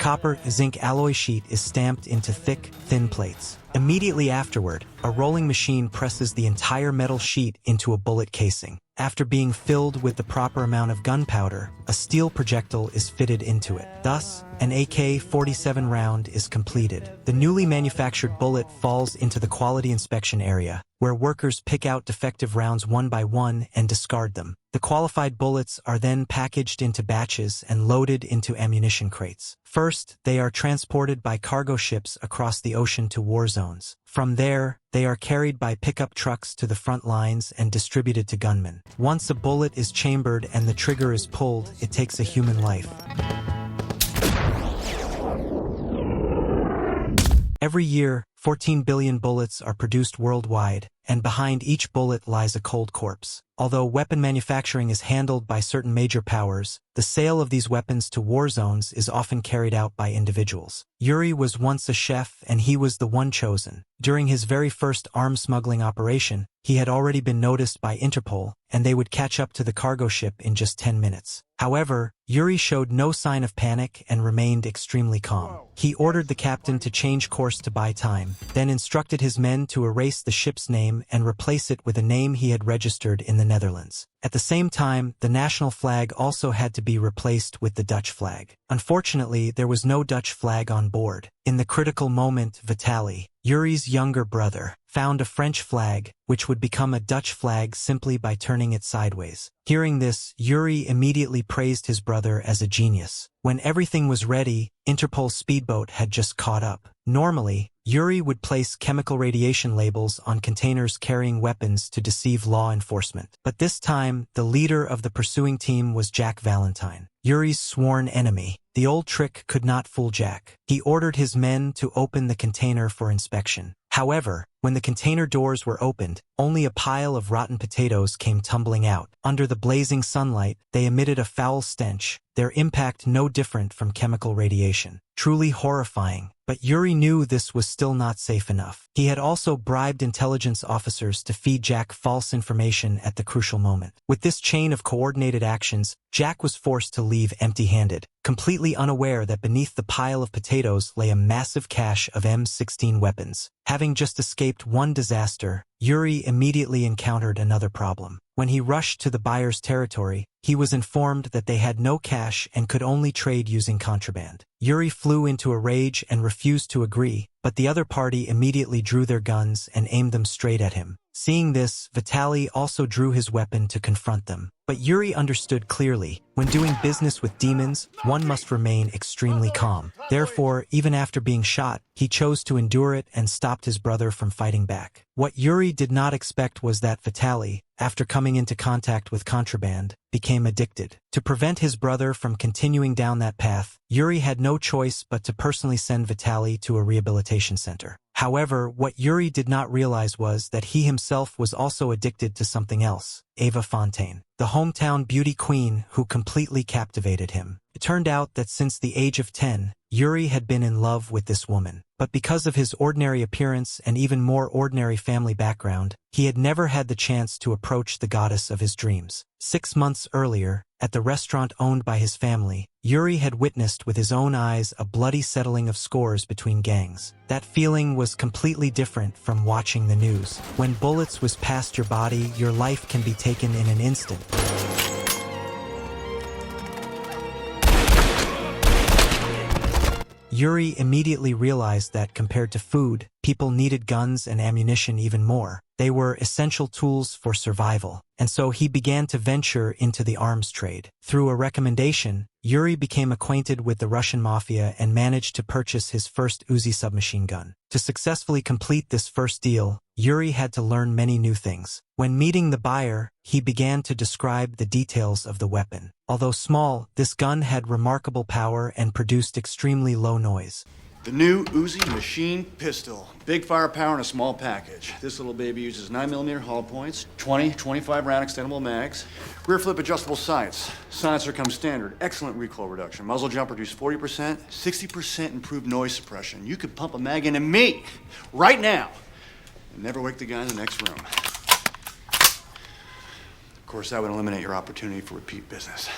copper-zinc alloy sheet is stamped into thick, thin plates. Immediately afterward, a rolling machine presses the entire metal sheet into a bullet casing. After being filled with the proper amount of gunpowder, a steel projectile is fitted into it. Thus, an AK-47 round is completed. The newly manufactured bullet falls into the quality inspection area, where workers pick out defective rounds one by one and discard them. The qualified bullets are then packaged into batches and loaded into ammunition crates. First, they are transported by cargo ships across the ocean to war zones. From there, they are carried by pickup trucks to the front lines and distributed to gunmen. Once a bullet is chambered and the trigger is pulled, it takes a human life. Every year, 14 billion bullets are produced worldwide, and behind each bullet lies a cold corpse. Although weapon manufacturing is handled by certain major powers, the sale of these weapons to war zones is often carried out by individuals. Yuri was once a chef, and he was the one chosen. During his very first arms smuggling operation, he had already been noticed by Interpol, and they would catch up to the cargo ship in just 10 minutes. However, Yuri showed no sign of panic and remained extremely calm. He ordered the captain to change course to buy time, then instructed his men to erase the ship's name and replace it with a name he had registered in the Netherlands. At the same time, the national flag also had to be replaced with the Dutch flag. Unfortunately, there was no Dutch flag on board. In the critical moment, Vitali, Yuri's younger brother, found a French flag, which would become a Dutch flag simply by turning it sideways. Hearing this, Yuri immediately praised his brother as a genius. When everything was ready, Interpol's speedboat had just caught up. Normally, Yuri would place chemical radiation labels on containers carrying weapons to deceive law enforcement. But this time, the leader of the pursuing team was Jack Valentine, Yuri's sworn enemy. The old trick could not fool Jack. He ordered his men to open the container for inspection. However, when the container doors were opened, only a pile of rotten potatoes came tumbling out. Under the blazing sunlight, they emitted a foul stench, their impact no different from chemical radiation. Truly horrifying. But Yuri knew this was still not safe enough. He had also bribed intelligence officers to feed Jack false information at the crucial moment. With this chain of coordinated actions, Jack was forced to leave empty-handed, completely unaware that beneath the pile of potatoes lay a massive cache of M16 weapons. Having just escaped one disaster, Yuri immediately encountered another problem. When he rushed to the buyer's territory, he was informed that they had no cash and could only trade using contraband. Yuri flew into a rage and refused to agree, but the other party immediately drew their guns and aimed them straight at him. Seeing this, Vitali also drew his weapon to confront them. But Yuri understood clearly, when doing business with demons, one must remain extremely calm. Therefore, even after being shot, he chose to endure it and stopped his brother from fighting back. What Yuri did not expect was that Vitali, after coming into contact with contraband, became addicted. To prevent his brother from continuing down that path, Yuri had no choice but to personally send Vitali to a rehabilitation center. However, what Yuri did not realize was that he himself was also addicted to something else, Ava Fontaine, the hometown beauty queen who completely captivated him. It turned out that since the age of 10, Yuri had been in love with this woman. But because of his ordinary appearance and even more ordinary family background, he had never had the chance to approach the goddess of his dreams. 6 months earlier, at the restaurant owned by his family, Yuri had witnessed with his own eyes a bloody settling of scores between gangs. That feeling was completely different from watching the news. When bullets whiz past your body, your life can be taken in an instant. Yuri immediately realized that compared to food, people needed guns and ammunition even more. They were essential tools for survival, and so he began to venture into the arms trade. Through a recommendation, Yuri became acquainted with the Russian mafia and managed to purchase his first Uzi submachine gun. To successfully complete this first deal, Yuri had to learn many new things. When meeting the buyer, he began to describe the details of the weapon. Although small, this gun had remarkable power and produced extremely low noise. The new Uzi machine pistol. Big firepower in a small package. This little baby uses 9mm hollow points, 25 round extendable mags, rear flip adjustable sights. Silencer comes standard, excellent recoil reduction. Muzzle jump reduced 40%, 60% improved noise suppression. You could pump a mag into me right now and never wake the guy in the next room. Of course, that would eliminate your opportunity for repeat business.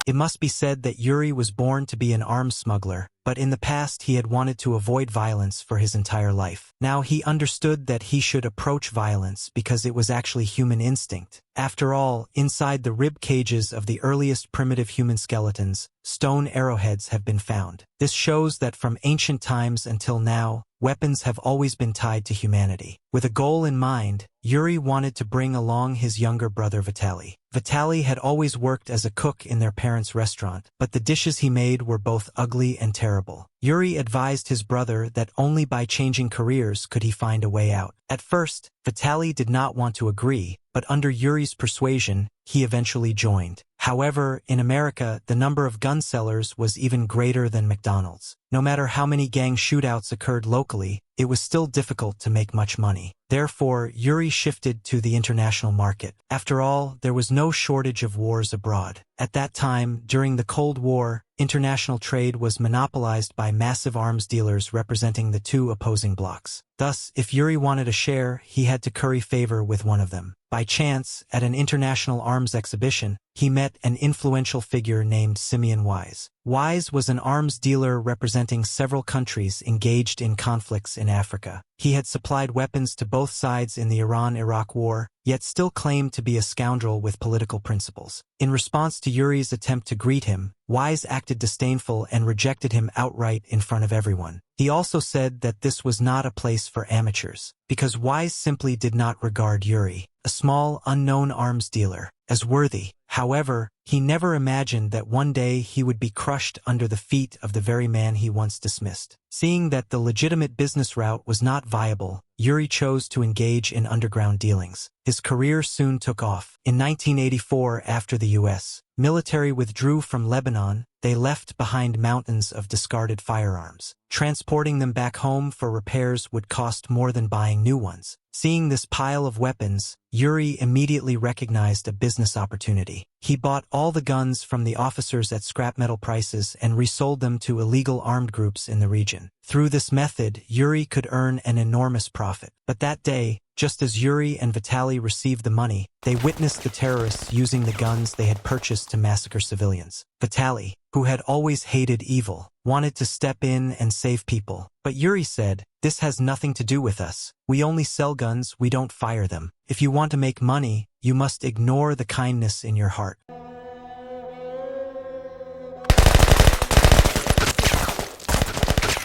It must be said that Yuri was born to be an arms smuggler, but in the past he had wanted to avoid violence for his entire life. Now he understood that he should approach violence because it was actually human instinct. After all, inside the rib cages of the earliest primitive human skeletons, stone arrowheads have been found. This shows that from ancient times until now, weapons have always been tied to humanity. With a goal in mind, Yuri wanted to bring along his younger brother Vitali. Vitali had always worked as a cook in their parents' restaurant, but the dishes he made were both ugly and terrible. Yuri advised his brother that only by changing careers could he find a way out. At first, Vitali did not want to agree, but under Yuri's persuasion, he eventually joined. However, in America, the number of gun sellers was even greater than McDonald's. No matter how many gang shootouts occurred locally, it was still difficult to make much money. Therefore, Yuri shifted to the international market. After all, there was no shortage of wars abroad. At that time, during the Cold War, international trade was monopolized by massive arms dealers representing the two opposing blocs. Thus, if Yuri wanted a share, he had to curry favor with one of them. By chance, at an international arms exhibition, he met an influential figure named Simeon Wise. Wise was an arms dealer representing several countries engaged in conflicts in Africa. He had supplied weapons to both sides in the Iran-Iraq War, yet still claimed to be a scoundrel with political principles. In response to Yuri's attempt to greet him, Wise acted disdainful and rejected him outright in front of everyone. He also said that this was not a place for amateurs, because Wise simply did not regard Yuri, a small, unknown arms dealer, as worthy. However, he never imagined that one day he would be crushed under the feet of the very man he once dismissed. Seeing that the legitimate business route was not viable, Yuri chose to engage in underground dealings. His career soon took off. In 1984, after the U.S. military withdrew from Lebanon, they left behind mountains of discarded firearms. Transporting them back home for repairs would cost more than buying new ones. Seeing this pile of weapons, Yuri immediately recognized a business opportunity. He bought all the guns from the officers at scrap metal prices and resold them to illegal armed groups in the region. Through this method, Yuri could earn an enormous profit. But that day, just as Yuri and Vitali received the money, they witnessed the terrorists using the guns they had purchased to massacre civilians. Vitali, who had always hated evil, wanted to step in and save people. But Yuri said, "This has nothing to do with us. We only sell guns, we don't fire them. If you want to make money, you must ignore the kindness in your heart."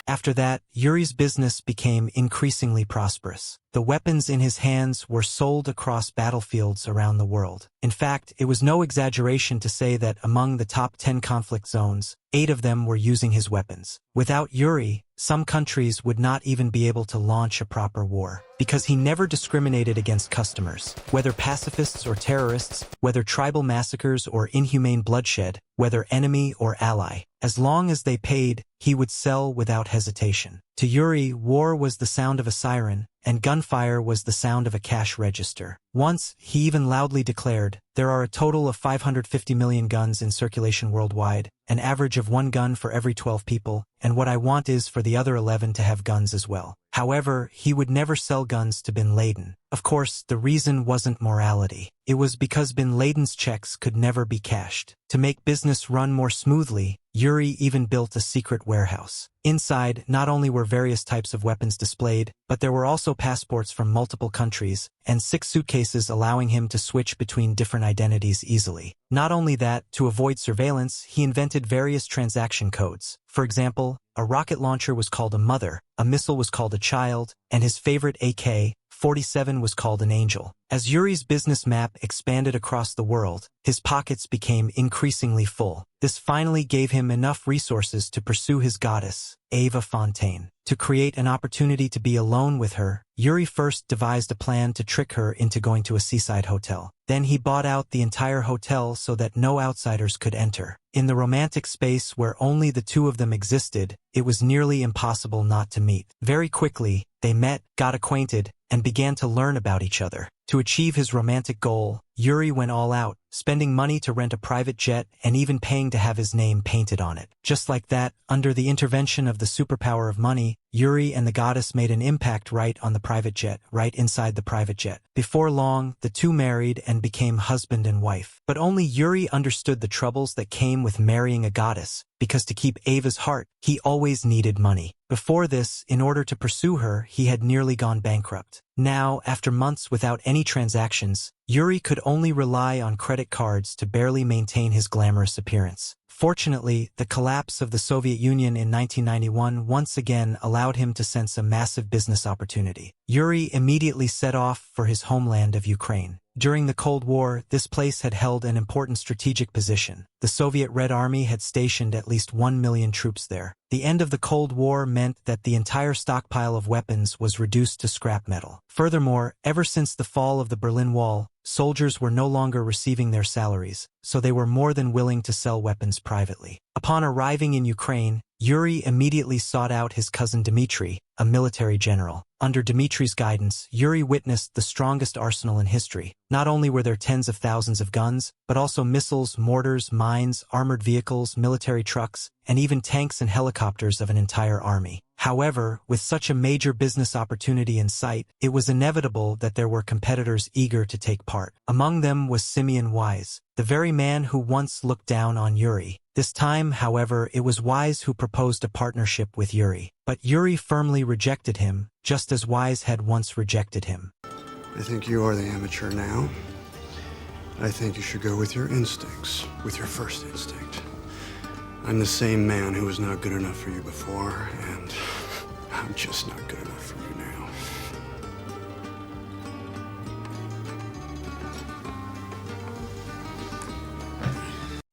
After that, Yuri's business became increasingly prosperous. The weapons in his hands were sold across battlefields around the world. In fact, it was no exaggeration to say that among the top 10 conflict zones, 8 of them were using his weapons. Without Yuri, some countries would not even be able to launch a proper war, because he never discriminated against customers, whether pacifists or terrorists, whether tribal massacres or inhumane bloodshed, whether enemy or ally. As long as they paid, he would sell without hesitation. To Yuri, war was the sound of a siren, and gunfire was the sound of a cash register. Once, he even loudly declared, "There are a total of 550 million guns in circulation worldwide, an average of 1 gun for every 12 people, and what I want is for the other 11 to have guns as well." However, he would never sell guns to bin Laden. Of course, the reason wasn't morality. It was because bin Laden's checks could never be cashed. To make business run more smoothly, Yuri even built a secret warehouse. Inside, not only were various types of weapons displayed, but there were also passports from multiple countries, and 6 suitcases allowing him to switch between different identities easily. Not only that, to avoid surveillance, he invented various transaction codes. For example, a rocket launcher was called a mother, a missile was called a child, and his favorite AK-47 was called an angel. As Yuri's business map expanded across the world, his pockets became increasingly full. This finally gave him enough resources to pursue his goddess, Ava Fontaine. To create an opportunity to be alone with her, Yuri first devised a plan to trick her into going to a seaside hotel. Then he bought out the entire hotel so that no outsiders could enter. In the romantic space where only the two of them existed, it was nearly impossible not to meet. Very quickly, they met, got acquainted, and began to learn about each other. To achieve his romantic goal, Yuri went all out, spending money to rent a private jet and even paying to have his name painted on it. Just like that, under the intervention of the superpower of money, Yuri and the goddess made an impact right on the private jet, right inside the private jet. Before long, the two married and became husband and wife. But only Yuri understood the troubles that came with marrying a goddess, because to keep Ava's heart, he always needed money. Before this, in order to pursue her, he had nearly gone bankrupt. Now, after months without any transactions, Yuri could only rely on credit cards to barely maintain his glamorous appearance. Fortunately, the collapse of the Soviet Union in 1991 once again allowed him to sense a massive business opportunity. Yuri immediately set off for his homeland of Ukraine. During the Cold War, this place had held an important strategic position. The Soviet Red Army had stationed at least 1 million troops there. The end of the Cold War meant that the entire stockpile of weapons was reduced to scrap metal. Furthermore, ever since the fall of the Berlin Wall, soldiers were no longer receiving their salaries, so they were more than willing to sell weapons privately. Upon arriving in Ukraine, Yuri immediately sought out his cousin Dmitry, a military general. Under Dmitry's guidance, Yuri witnessed the strongest arsenal in history. Not only were there tens of thousands of guns, but also missiles, mortars, mines, armored vehicles, military trucks, and even tanks and helicopters of an entire army. However, with such a major business opportunity in sight, it was inevitable that there were competitors eager to take part. Among them was Simeon Wise, the very man who once looked down on Yuri. This time, however, it was Wise who proposed a partnership with Yuri. But Yuri firmly rejected him, just as Wise had once rejected him. I think you are the amateur now. I think you should go with your instincts, with your first instinct. I'm the same man who was not good enough for you before, and I'm just not good enough for you now.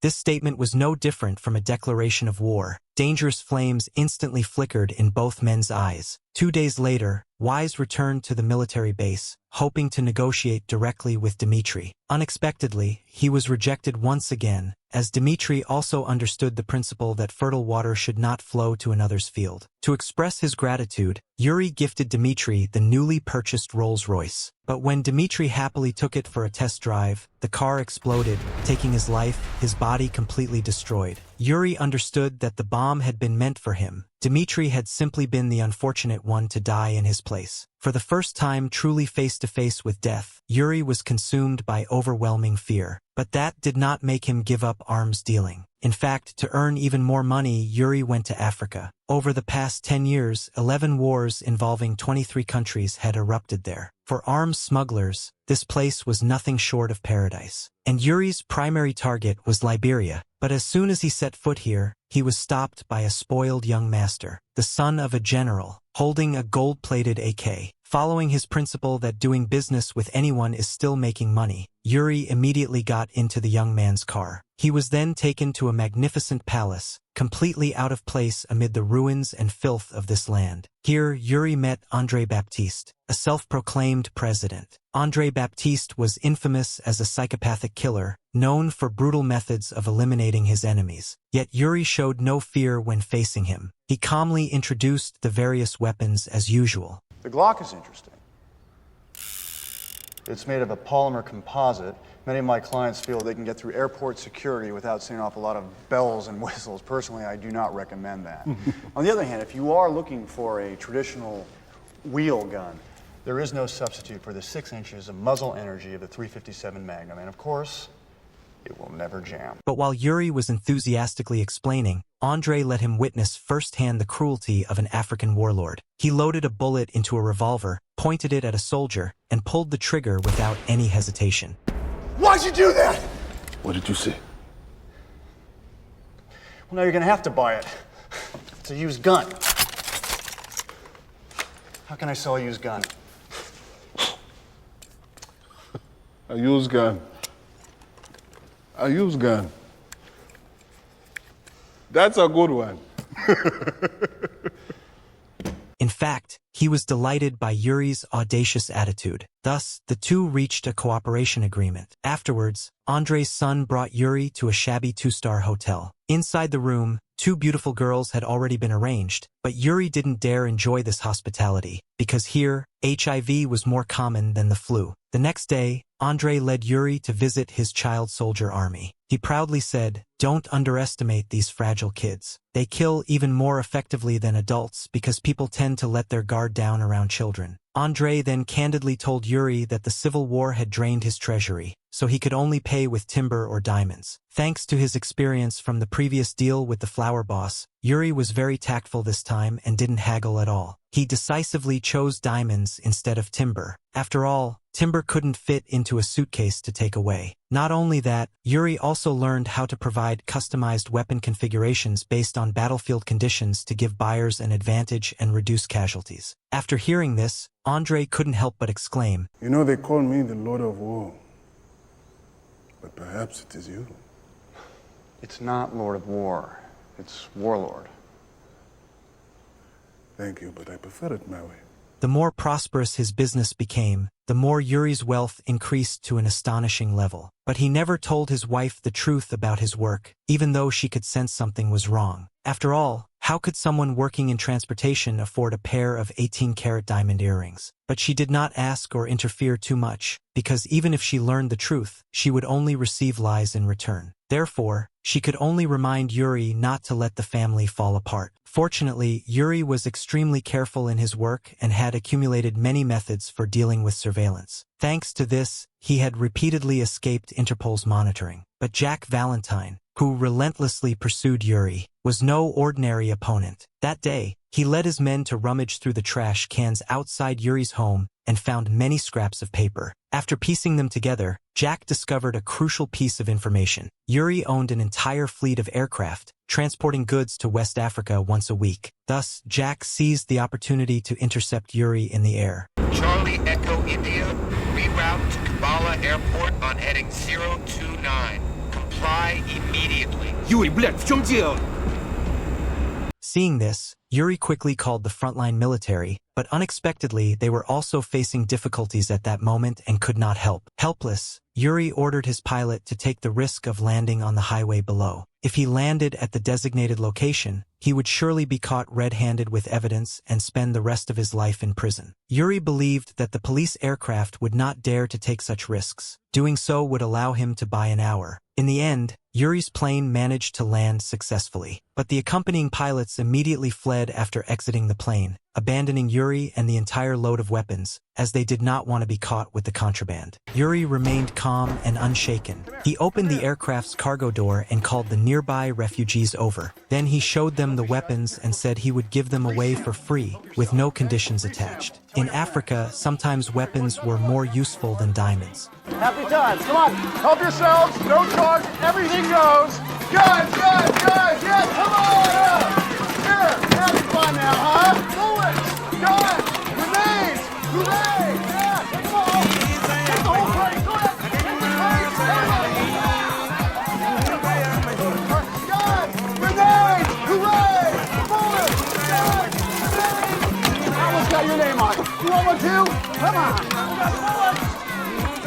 This statement was no different from a declaration of war. Dangerous flames instantly flickered in both men's eyes. 2 days later, Wise returned to the military base, hoping to negotiate directly with Dmitry. Unexpectedly, he was rejected once again, as Dmitry also understood the principle that fertile water should not flow to another's field. To express his gratitude, Yuri gifted Dmitry the newly purchased Rolls-Royce. But when Dmitry happily took it for a test drive, the car exploded, taking his life, his body completely destroyed. Yuri understood that the bomb had been meant for him. Dmitry had simply been the unfortunate one to die in his place. For the first time truly face-to-face with death, Yuri was consumed by overwhelming fear. But that did not make him give up arms dealing. In fact, to earn even more money, Yuri went to Africa. Over the past 10 years, 11 wars involving 23 countries had erupted there. For arms smugglers, this place was nothing short of paradise. And Yuri's primary target was Liberia. But as soon as he set foot here, he was stopped by a spoiled young master, the son of a general, holding a gold-plated AK. Following his principle that doing business with anyone is still making money, Yuri immediately got into the young man's car. He was then taken to a magnificent palace, completely out of place amid the ruins and filth of this land. Here, Yuri met André Baptiste, a self-proclaimed president. André Baptiste was infamous as a psychopathic killer, known for brutal methods of eliminating his enemies. Yet Yuri showed no fear when facing him. He calmly introduced the various weapons as usual. The Glock is interesting. It's made of a polymer composite. Many of my clients feel they can get through airport security without setting off a lot of bells and whistles. Personally, I do not recommend that. On the other hand, if you are looking for a traditional wheel gun, there is no substitute for the 6 inches of muzzle energy of the .357 Magnum. And of course, it will never jam. But while Yuri was enthusiastically explaining, André let him witness firsthand the cruelty of an African warlord. He loaded a bullet into a revolver, pointed it at a soldier, and pulled the trigger without any hesitation. Why'd you do that? What did you say? Well, now you're gonna have to buy it. It's a used gun. How can I sell a used gun? A used gun. A used gun. That's a good one. In fact, he was delighted by Yuri's audacious attitude. Thus, the two reached a cooperation agreement. Afterwards, Andrei's son brought Yuri to a shabby two-star hotel. Inside the room, two beautiful girls had already been arranged, but Yuri didn't dare enjoy this hospitality, because here, HIV was more common than the flu. The next day, Andrei led Yuri to visit his child soldier army. He proudly said, "Don't underestimate these fragile kids. They kill even more effectively than adults because people tend to let their guard down around children." Andrei then candidly told Yuri that the civil war had drained his treasury, so he could only pay with timber or diamonds. Thanks to his experience from the previous deal with the flower boss, Yuri was very tactful this time and didn't haggle at all. He decisively chose diamonds instead of timber. After all, timber couldn't fit into a suitcase to take away. Not only that, Yuri also learned how to provide customized weapon configurations based on battlefield conditions to give buyers an advantage and reduce casualties. After hearing this, Andrei couldn't help but exclaim, You know, they call me the Lord of War. But perhaps it is you. It's not Lord of War. It's Warlord. Thank you, but I prefer it my way. The more prosperous his business became, the more Yuri's wealth increased to an astonishing level. But he never told his wife the truth about his work, even though she could sense something was wrong. After all, how could someone working in transportation afford a pair of 18-karat diamond earrings? But she did not ask or interfere too much, because even if she learned the truth, she would only receive lies in return. Therefore, she could only remind Yuri not to let the family fall apart. Fortunately, Yuri was extremely careful in his work and had accumulated many methods for dealing with surveillance. Thanks to this, he had repeatedly escaped Interpol's monitoring. But Jack Valentine, who relentlessly pursued Yuri, was no ordinary opponent. That day, he led his men to rummage through the trash cans outside Yuri's home and found many scraps of paper. After piecing them together, Jack discovered a crucial piece of information. Yuri owned an entire fleet of aircraft, transporting goods to West Africa once a week. Thus, Jack seized the opportunity to intercept Yuri in the air. Charlie Echo India, reroute to Kabbalah Airport on heading 029. Comply immediately. Yuri, блядь, в чем дело? Seeing this, Yuri quickly called the frontline military, but unexpectedly they were also facing difficulties at that moment and could not help. Helpless, Yuri ordered his pilot to take the risk of landing on the highway below. If he landed at the designated location, he would surely be caught red-handed with evidence and spend the rest of his life in prison. Yuri believed that the police aircraft would not dare to take such risks. Doing so would allow him to buy an hour. In the end, Yuri's plane managed to land successfully, but the accompanying pilots immediately fled after exiting the plane, abandoning Yuri and the entire load of weapons, as they did not want to be caught with the contraband. Yuri remained calm and unshaken. He opened the aircraft's cargo door and called the nearby refugees over. Then he showed them the weapons and said he would give them away for free, with no conditions attached. In Africa, sometimes weapons were more useful than diamonds. Happy times. Come on. Help yourselves. No charge. Everything goes. Guys, yes, come on up. Here, having fun now, huh? Bullets, guns, grenades, hooray. Yeah, take them all. Take the whole place. Go ahead. Take the place. Guns, grenades, hooray. Bullets, guns, grenades. I almost got your name on it. You want one too? Come on. We got bullets.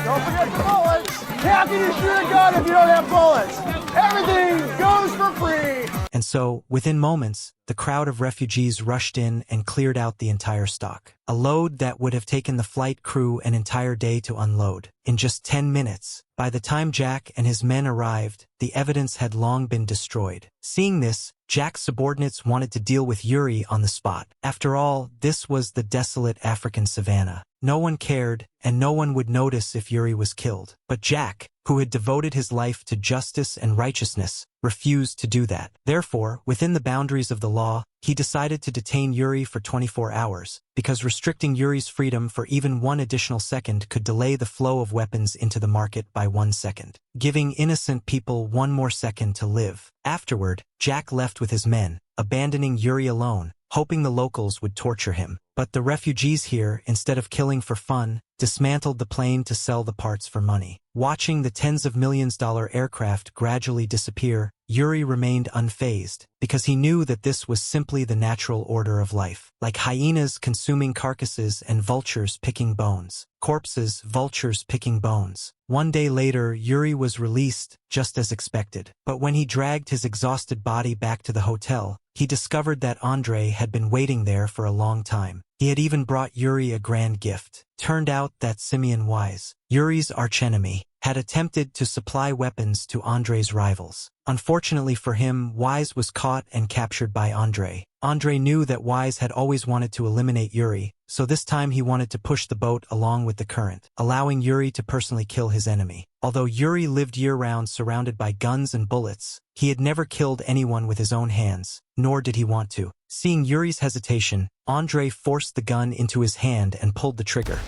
Don't forget the bullets. How can you shoot a gun if you don't have bullets? Everything goes for free. And so, within moments, the crowd of refugees rushed in and cleared out the entire stock. A load that would have taken the flight crew an entire day to unload. In just 10 minutes, by the time Jack and his men arrived, the evidence had long been destroyed. Seeing this, Jack's subordinates wanted to deal with Yuri on the spot. After all, this was the desolate African savanna. No one cared, and no one would notice if Yuri was killed. But Jack, who had devoted his life to justice and righteousness, refused to do that. Therefore, within the boundaries of the law, he decided to detain Yuri for 24 hours, because restricting Yuri's freedom for even one additional second could delay the flow of weapons into the market by 1 second, giving innocent people 1 more second to live. Afterward, Jack left with his men, abandoning Yuri alone, hoping the locals would torture him. But the refugees here, instead of killing for fun, dismantled the plane to sell the parts for money. Watching the tens of millions-dollar aircraft gradually disappear, Yuri remained unfazed, because he knew that this was simply the natural order of life. Like hyenas consuming carcasses and vultures picking bones. Corpses, vultures picking bones. One day later, Yuri was released, just as expected. But when he dragged his exhausted body back to the hotel, he discovered that Andrei had been waiting there for a long time. He had even brought Yuri a grand gift. Turned out that Simeon Wise, Yuri's archenemy, had attempted to supply weapons to Andrei's rivals. Unfortunately for him, Wise was caught and captured by Andrei. Andrei knew that Wise had always wanted to eliminate Yuri, so this time he wanted to push the boat along with the current, allowing Yuri to personally kill his enemy. Although Yuri lived year-round surrounded by guns and bullets, he had never killed anyone with his own hands, nor did he want to. Seeing Yuri's hesitation, Andrei forced the gun into his hand and pulled the trigger.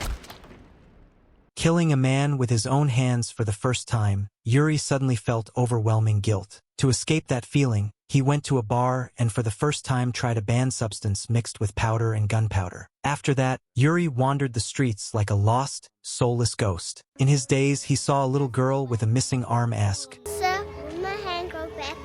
Killing a man with his own hands for the first time, Yuri suddenly felt overwhelming guilt. To escape that feeling, he went to a bar and for the first time tried a banned substance mixed with powder and gunpowder. After that, Yuri wandered the streets like a lost, soulless ghost. In his daze, he saw a little girl with a missing arm ask, "Sir, will my hand go back?"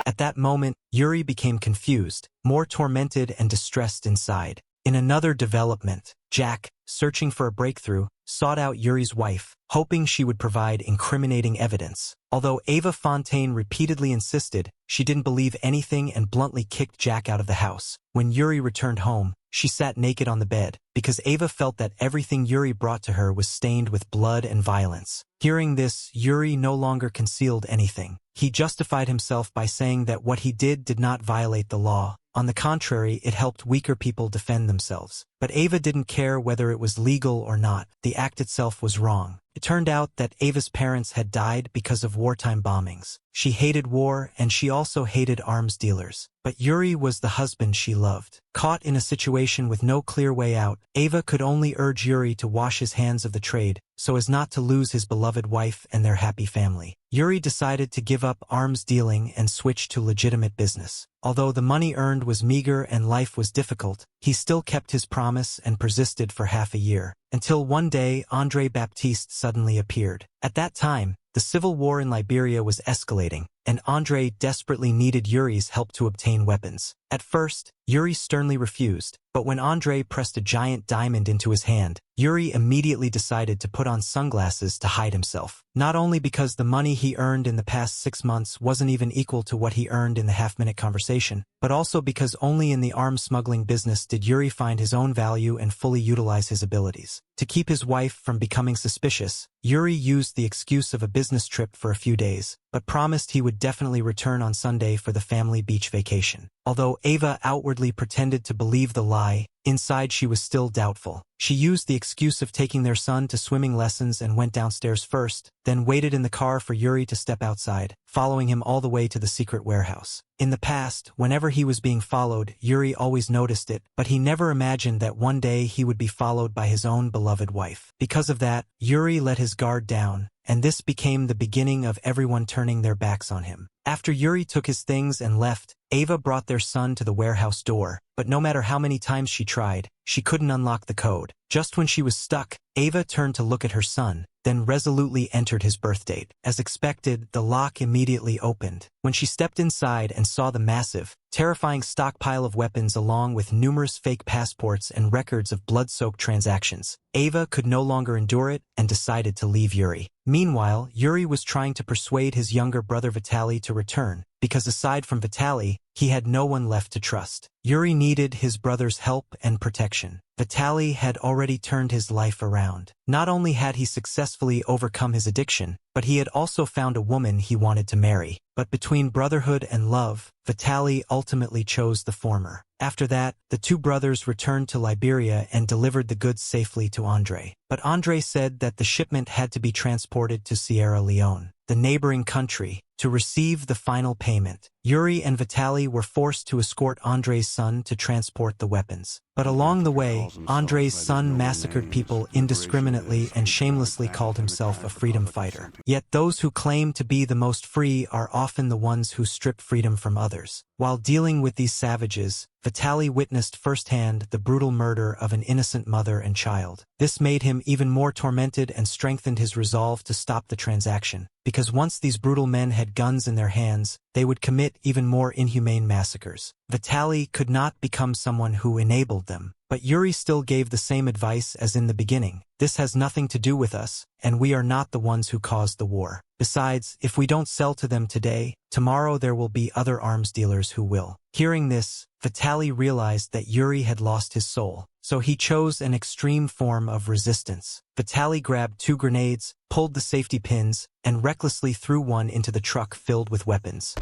At that moment, Yuri became confused, more tormented and distressed inside. In another development, Jack, searching for a breakthrough, sought out Yuri's wife, hoping she would provide incriminating evidence. Although Ava Fontaine repeatedly insisted, she didn't believe anything and bluntly kicked Jack out of the house. When Yuri returned home, she sat naked on the bed, because Ava felt that everything Yuri brought to her was stained with blood and violence. Hearing this, Yuri no longer concealed anything. He justified himself by saying that what he did not violate the law. On the contrary, it helped weaker people defend themselves. But Ava didn't care whether it was legal or not. The act itself was wrong. It turned out that Ava's parents had died because of wartime bombings. She hated war, and she also hated arms dealers. But Yuri was the husband she loved. Caught in a situation with no clear way out, Ava could only urge Yuri to wash his hands of the trade, so as not to lose his beloved wife and their happy family. Yuri decided to give up arms dealing and switch to legitimate business. Although the money earned was meager and life was difficult, he still kept his promise and persisted for half a year. Until one day, Andrei Baptiste suddenly appeared. At that time, the civil war in Liberia was escalating, and Andrei desperately needed Yuri's help to obtain weapons. At first, Yuri sternly refused, but when Andrei pressed a giant diamond into his hand, Yuri immediately decided to put on sunglasses to hide himself. Not only because the money he earned in the past 6 months wasn't even equal to what he earned in the half-minute conversation, but also because only in the arms smuggling business did Yuri find his own value and fully utilize his abilities. To keep his wife from becoming suspicious, Yuri used the excuse of a business trip for a few days, but promised he would definitely return on Sunday for the family beach vacation. Although Ava outwardly pretended to believe the lie, inside she was still doubtful. She used the excuse of taking their son to swimming lessons and went downstairs first, then waited in the car for Yuri to step outside, following him all the way to the secret warehouse. In the past, whenever he was being followed, Yuri always noticed it, but he never imagined that one day he would be followed by his own beloved wife. Because of that, Yuri let his guard down, and this became the beginning of everyone turning their backs on him. After Yuri took his things and left, Ava brought their son to the warehouse door, but no matter how many times she tried, she couldn't unlock the code. Just when she was stuck, Ava turned to look at her son, then resolutely entered his birth date. As expected, the lock immediately opened. When she stepped inside and saw the massive, terrifying stockpile of weapons along with numerous fake passports and records of blood-soaked transactions, Ava could no longer endure it and decided to leave Yuri. Meanwhile, Yuri was trying to persuade his younger brother Vitali to return, because aside from Vitali, he had no one left to trust. Yuri needed his brother's help and protection. Vitali had already turned his life around. Not only had he successfully overcome his addiction, but he had also found a woman he wanted to marry. But between brotherhood and love, Vitali ultimately chose the former. After that, the two brothers returned to Liberia and delivered the goods safely to Andrei. But Andrei said that the shipment had to be transported to Sierra Leone, the neighboring country, to receive the final payment. Yuri and Vitali were forced to escort Andrei's son to transport the weapons. But along the way, Andrei's son massacred people indiscriminately and shamelessly called himself a freedom fighter. Yet those who claim to be the most free are often the ones who strip freedom from others. While dealing with these savages, Vitali witnessed firsthand the brutal murder of an innocent mother and child. This made him even more tormented and strengthened his resolve to stop the transaction, because once these brutal men had guns in their hands, they would commit even more inhumane massacres. Vitali could not become someone who enabled them, but Yuri still gave the same advice as in the beginning. This has nothing to do with us, and we are not the ones who caused the war. Besides, if we don't sell to them today, tomorrow there will be other arms dealers who will. Hearing this, Vitali realized that Yuri had lost his soul, so he chose an extreme form of resistance. Vitali grabbed 2 grenades, pulled the safety pins, and recklessly threw one into the truck filled with weapons.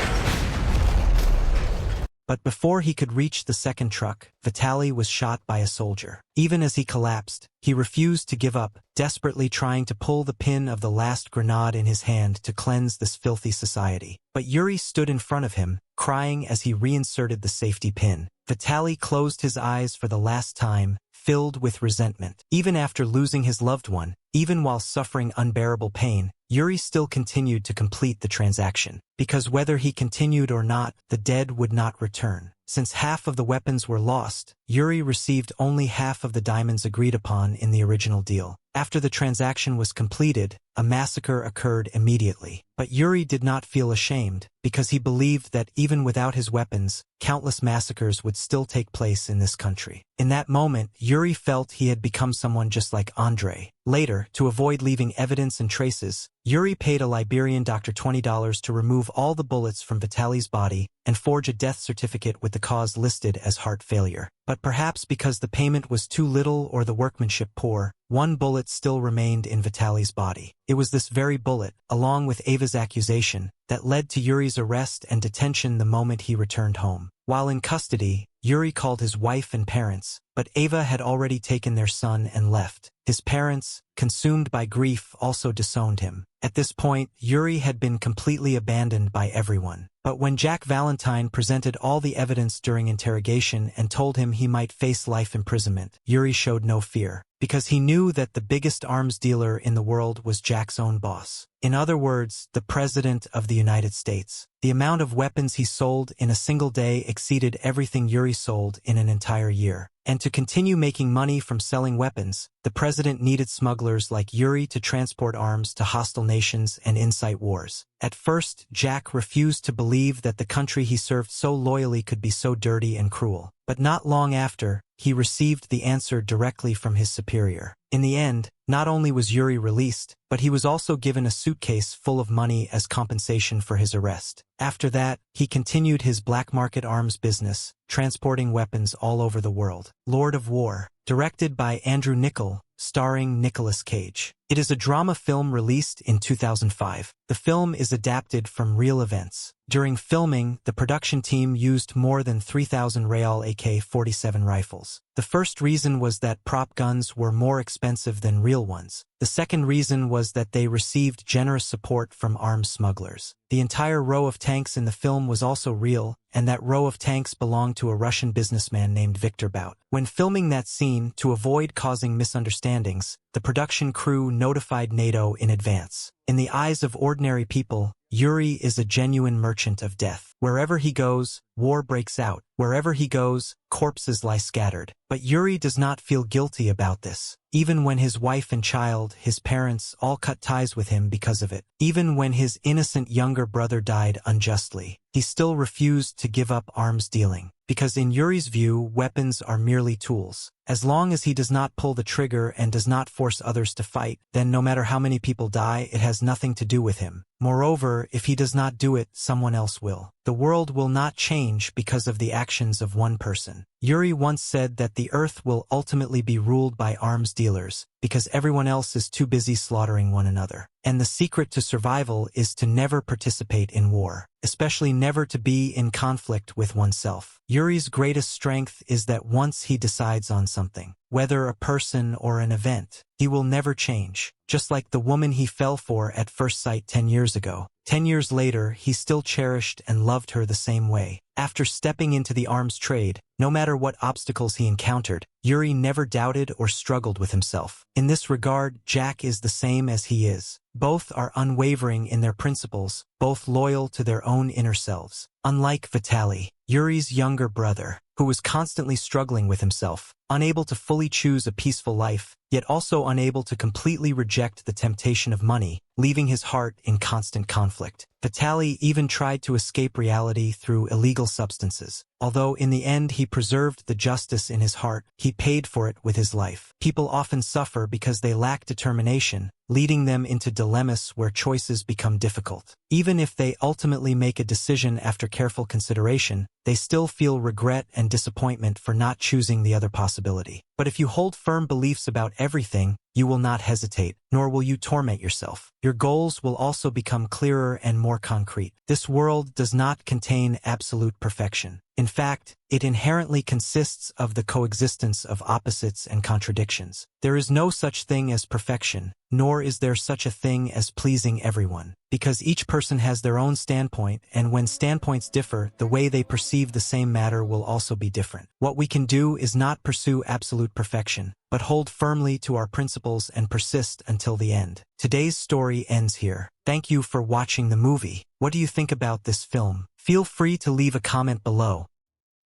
But before he could reach the second truck, Vitali was shot by a soldier. Even as he collapsed, he refused to give up, desperately trying to pull the pin of the last grenade in his hand to cleanse this filthy society. But Yuri stood in front of him, crying as he reinserted the safety pin. Vitali closed his eyes for the last time, filled with resentment. Even after losing his loved one, even while suffering unbearable pain, Yuri still continued to complete the transaction, because whether he continued or not, the dead would not return. Since half of the weapons were lost, Yuri received only half of the diamonds agreed upon in the original deal. After the transaction was completed, a massacre occurred immediately. But Yuri did not feel ashamed, because he believed that even without his weapons, countless massacres would still take place in this country. In that moment, Yuri felt he had become someone just like Andrei. Later, to avoid leaving evidence and traces, Yuri paid a Liberian doctor $20 to remove all the bullets from Vitali's body and forge a death certificate with the cause listed as heart failure. But perhaps because the payment was too little or the workmanship poor, one bullet still remained in Vitali's body. It was this very bullet, along with Ava's accusation, that led to Yuri's arrest and detention the moment he returned home. While in custody, Yuri called his wife and parents, but Ava had already taken their son and left. His parents, consumed by grief, also disowned him. At this point, Yuri had been completely abandoned by everyone. But when Jack Valentine presented all the evidence during interrogation and told him he might face life imprisonment, Yuri showed no fear, because he knew that the biggest arms dealer in the world was Jack's own boss. In other words, the President of the United States. The amount of weapons he sold in a single day exceeded everything Yuri sold in an entire year. And to continue making money from selling weapons, the president needed smugglers like Yuri to transport arms to hostile nations and incite wars. At first, Jack refused to believe that the country he served so loyally could be so dirty and cruel. But not long after, he received the answer directly from his superior. In the end, not only was Yuri released, but he was also given a suitcase full of money as compensation for his arrest. After that, he continued his black market arms business, transporting weapons all over the world. Lord of War, directed by Andrew Niccol, starring Nicolas Cage. It is a drama film released in 2005. The film is adapted from real events. During filming, the production team used more than 3,000 Real AK-47 rifles. The first reason was that prop guns were more expensive than real ones. The second reason was that they received generous support from arms smugglers. The entire row of tanks in the film was also real, and that row of tanks belonged to a Russian businessman named Viktor Bout. When filming that scene, to avoid causing misunderstandings, the production crew notified NATO in advance. In the eyes of ordinary people, Yuri is a genuine merchant of death. Wherever he goes, war breaks out. Wherever he goes, corpses lie scattered. But Yuri does not feel guilty about this. Even when his wife and child, his parents, all cut ties with him because of it. Even when his innocent younger brother died unjustly, he still refused to give up arms dealing. Because in Yuri's view, weapons are merely tools. As long as he does not pull the trigger and does not force others to fight, then no matter how many people die, it has nothing to do with him. Moreover, if he does not do it, someone else will. The world will not change because of the actions of one person. Yuri once said that the earth will ultimately be ruled by arms dealers, because everyone else is too busy slaughtering one another. And the secret to survival is to never participate in war, especially never to be in conflict with oneself. Yuri's greatest strength is that once he decides on something, whether a person or an event, he will never change. Just like the woman he fell for at first sight 10 years ago. 10 years later, he still cherished and loved her the same way. After stepping into the arms trade, no matter what obstacles he encountered, Yuri never doubted or struggled with himself. In this regard, Jack is the same as he is. Both are unwavering in their principles, both loyal to their own inner selves. Unlike Vitali, Yuri's younger brother, who was constantly struggling with himself, unable to fully choose a peaceful life, yet also unable to completely reject the temptation of money, leaving his heart in constant conflict. Vitali even tried to escape reality through illegal substances. Although in the end he preserved the justice in his heart, he paid for it with his life. People often suffer because they lack determination, leading them into dilemmas where choices become difficult. Even if they ultimately make a decision after careful consideration, they still feel regret and disappointment for not choosing the other possibility. But if you hold firm beliefs about everything, you will not hesitate, nor will you torment yourself. Your goals will also become clearer and more concrete. This world does not contain absolute perfection. In fact, it inherently consists of the coexistence of opposites and contradictions. There is no such thing as perfection, nor is there such a thing as pleasing everyone, because each person has their own standpoint, and when standpoints differ, the way they perceive the same matter will also be different. What we can do is not pursue absolute perfection, but hold firmly to our principles and persist until the end. Today's story ends here. Thank you for watching the movie. What do you think about this film? Feel free to leave a comment below.